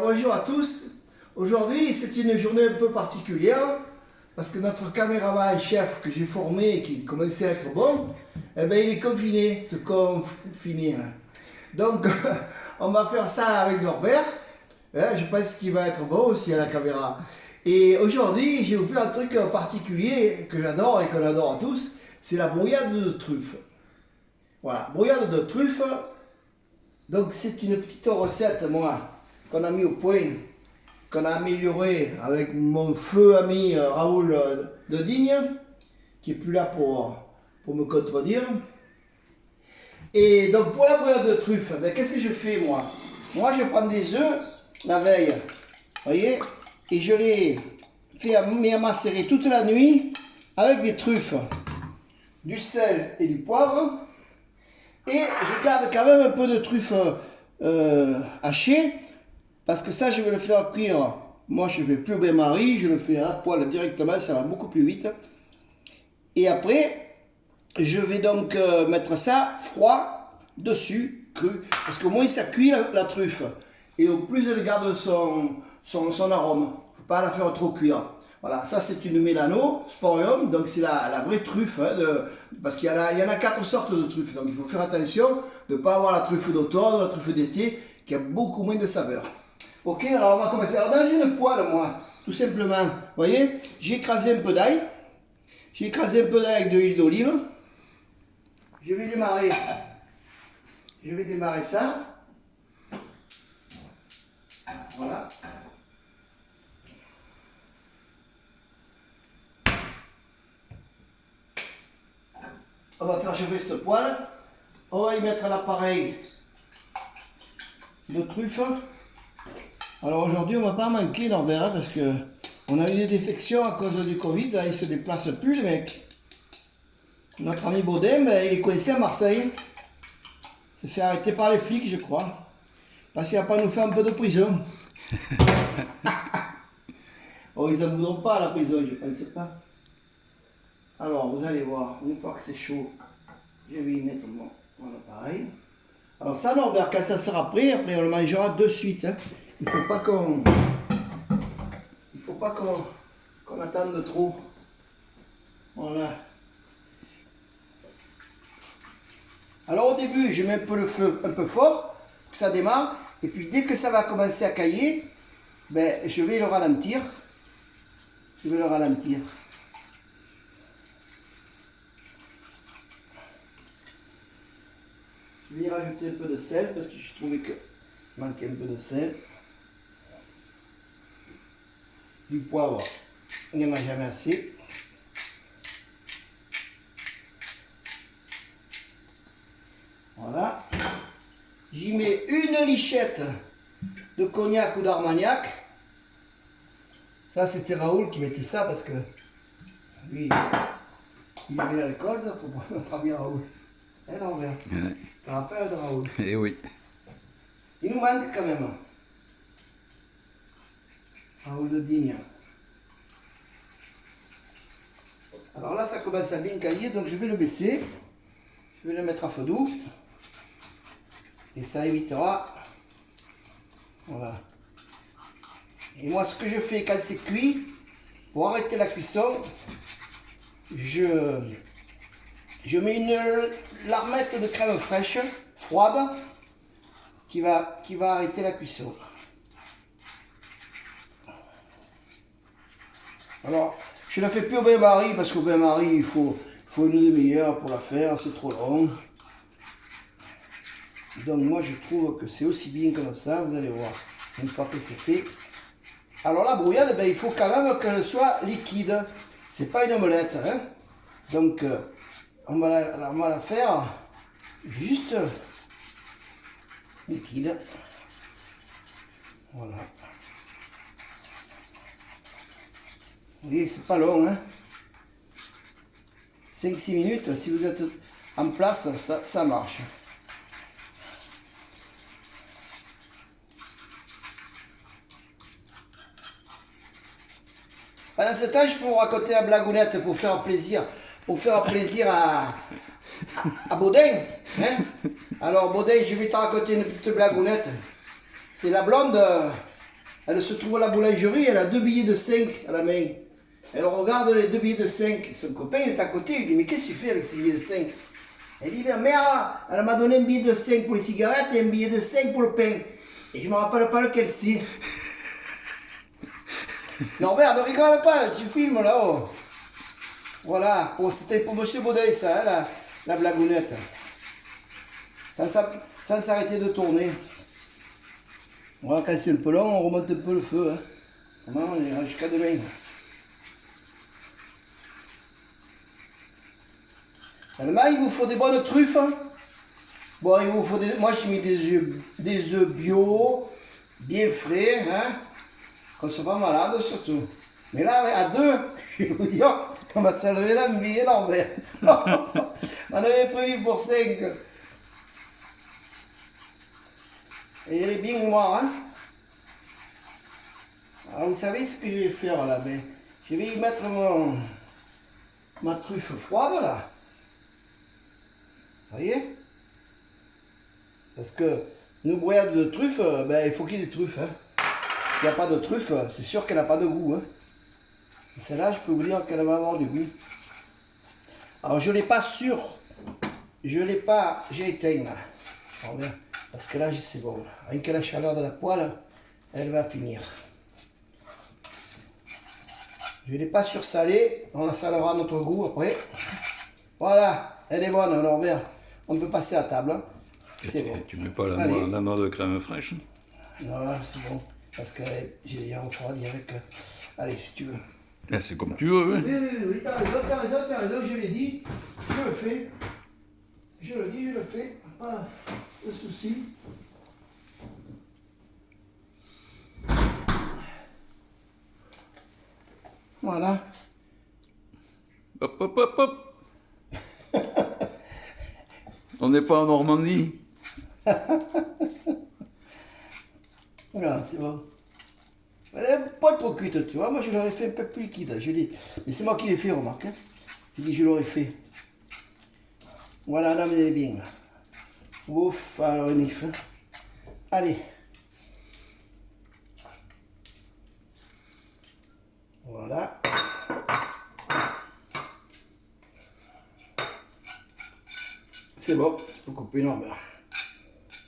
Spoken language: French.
Bonjour à tous. Aujourd'hui, c'est une journée un peu particulière parce que notre caméraman chef que j'ai formé et qui commençait à être bon, eh ben, il est confiné, ce confiné là. Donc, on va faire ça avec Norbert. Je pense qu'il va être bon aussi à la caméra. Et aujourd'hui, je vais vous faire un truc particulier que j'adore et qu'on adore tous, c'est la brouillade de truffe. Voilà, brouillade de truffe. Donc, c'est une petite recette, moi, qu'on a mis au point, qu'on a amélioré avec mon feu ami Raoul de Digne, qui est plus là pour me contredire. Et donc pour la brouillade de truffe, ben, qu'est-ce que je fais moi? Moi je prends des œufs la veille, voyez, et je les fais macérer toute la nuit avec des truffes, du sel et du poivre. Et je garde quand même un peu de truffes hachées, parce que ça je vais le faire cuire. Moi je ne fais plus au bain-marie, je le fais à la poêle directement, ça va beaucoup plus vite. Et après, je vais donc mettre ça froid dessus, cru, parce qu'au moins ça cuit la truffe. Et au plus elle garde son arôme, il ne faut pas la faire trop cuire. Voilà, ça c'est une Mélano Sporium, donc c'est la vraie truffe, hein, parce qu'il y en a 4 sortes de truffes, donc il faut faire attention de ne pas avoir la truffe d'automne, la truffe d'été, qui a beaucoup moins de saveur. Ok, alors on va commencer. Alors dans une poêle, moi, tout simplement, vous voyez, j'ai écrasé un peu d'ail. J'ai écrasé un peu d'ail avec de l'huile d'olive. Je vais démarrer ça. Voilà. On va faire chauffer cette poêle. On va y mettre l'appareil de truffe. Alors aujourd'hui, on ne va pas manquer Norbert, parce que on a eu des défections à cause du Covid. Là, ils ne se déplacent plus, les mecs. Notre ami Baudin, ben, il est coincé à Marseille. Il s'est fait arrêter par les flics, je crois. Parce qu'il va pas nous faire un peu de prison. Oh, ils n'en voudront pas à la prison, je ne pense pas. Alors, vous allez voir, une fois que c'est chaud, je vais y mettre mon appareil. Alors ça, Norbert, quand ça sera prêt, après on le mangera de suite. Hein. Il ne faut pas qu'on attende trop. Voilà. Alors au début, je mets un peu le feu un peu fort, que ça démarre. Et puis dès que ça va commencer à cailler, ben, je vais le ralentir. Je vais y rajouter un peu de sel parce que je trouvais qu'il manquait un peu de sel. Du poivre, il n'y en a jamais assez. Voilà. J'y mets une lichette de cognac ou d'armagnac. Ça, c'était Raoul qui mettait ça parce que lui, il avait l'alcool, notre ami Raoul. Eh non, ouais. Tu te rappelles de Raoul? Eh oui. Il nous manque quand même. Raoul de Digne. Alors là, ça commence à bien cailler, donc je vais le baisser. Je vais le mettre à feu doux. Et ça évitera. Voilà. Et moi, ce que je fais quand c'est cuit, pour arrêter la cuisson, je mets une larmette de crème fraîche, froide, qui va arrêter la cuisson. Alors, je ne la fais plus au bain-marie, parce qu'au bain-marie, il faut une demi-heure pour la faire, c'est trop long. Donc moi je trouve que c'est aussi bien comme ça, vous allez voir, une fois que c'est fait. Alors la brouillade, ben, il faut quand même qu'elle soit liquide, c'est pas une omelette. Hein. Donc on va la faire juste liquide. Voilà. Vous voyez, c'est pas long. Hein. 5-6 minutes, si vous êtes en place, ça marche. Pendant ce temps, je peux vous raconter la blagounette pour faire plaisir à Baudin. Hein. Alors Baudin, je vais te raconter une petite blagounette. C'est la blonde Elle se trouve à la boulangerie, elle a 2 billets de 5 à la main. Elle regarde les 2 billets de 5. Son copain il est à côté, il lui dit mais qu'est-ce que tu fais avec ces billets de 5? Elle dit mais mère, elle m'a donné un billet de 5 pour les cigarettes et un billet de 5 pour le pain. Et je ne me rappelle pas lequel c'est. Norbert, ne rigole pas, tu filmes là-haut. Voilà, oh, c'était pour Monsieur Baudet ça, hein, la blagounette. Sans s'arrêter de tourner. Voilà, quand c'est un peu long, on remonte un peu le feu. Hein. Vraiment, on ira jusqu'à demain. Allemagne, il vous faut des bonnes truffes. Hein. Bon, il vous faut des... Moi, j'ai mis des œufs bio, bien frais, hein. Qu'on ne soit pas malade, surtout. Mais là, à 2, je vais vous dire, on va se lever là, mais énorme. On avait prévu pour 5. Et elle est bien noire, hein. Alors, vous savez ce que je vais faire là, ben, je vais y mettre ma truffe froide là. Vous voyez? Parce que nous brouillades de truffes, ben, il faut qu'il y ait des truffes. Hein. S'il n'y a pas de truffe, c'est sûr qu'elle n'a pas de goût. Hein. Celle-là, je peux vous dire qu'elle va avoir du goût. Alors je ne l'ai pas sur. Je ne l'ai pas. J'ai éteint là. Alors, bien, parce que là, c'est bon. Avec la chaleur de la poêle, elle va finir. Je ne l'ai pas sursalée. On la salera à notre goût après. Voilà. Elle est bonne, Norbert. On peut passer à table. Hein. C'est bon. Tu mets pas la noix de crème fraîche? Non, c'est bon. Parce que j'ai déjà refroidi avec... Allez, si tu veux. Ah, c'est comme tu veux. Hein. Oui, t'as raison, je l'ai dit. Je le fais. Je le dis, je le fais. Pas de souci. Voilà. Hop, hop, hop, hop. On n'est pas en Normandie. Voilà, c'est bon. Elle n'est pas trop cuite, tu vois. Moi, je l'aurais fait un peu plus liquide. Je dis, mais c'est moi qui l'ai fait, remarque. Hein. Je dis, je l'aurais fait. Voilà, là, elle est bien. Ouf, alors, une if. Hein. Allez. Voilà. C'est bon, faut couper une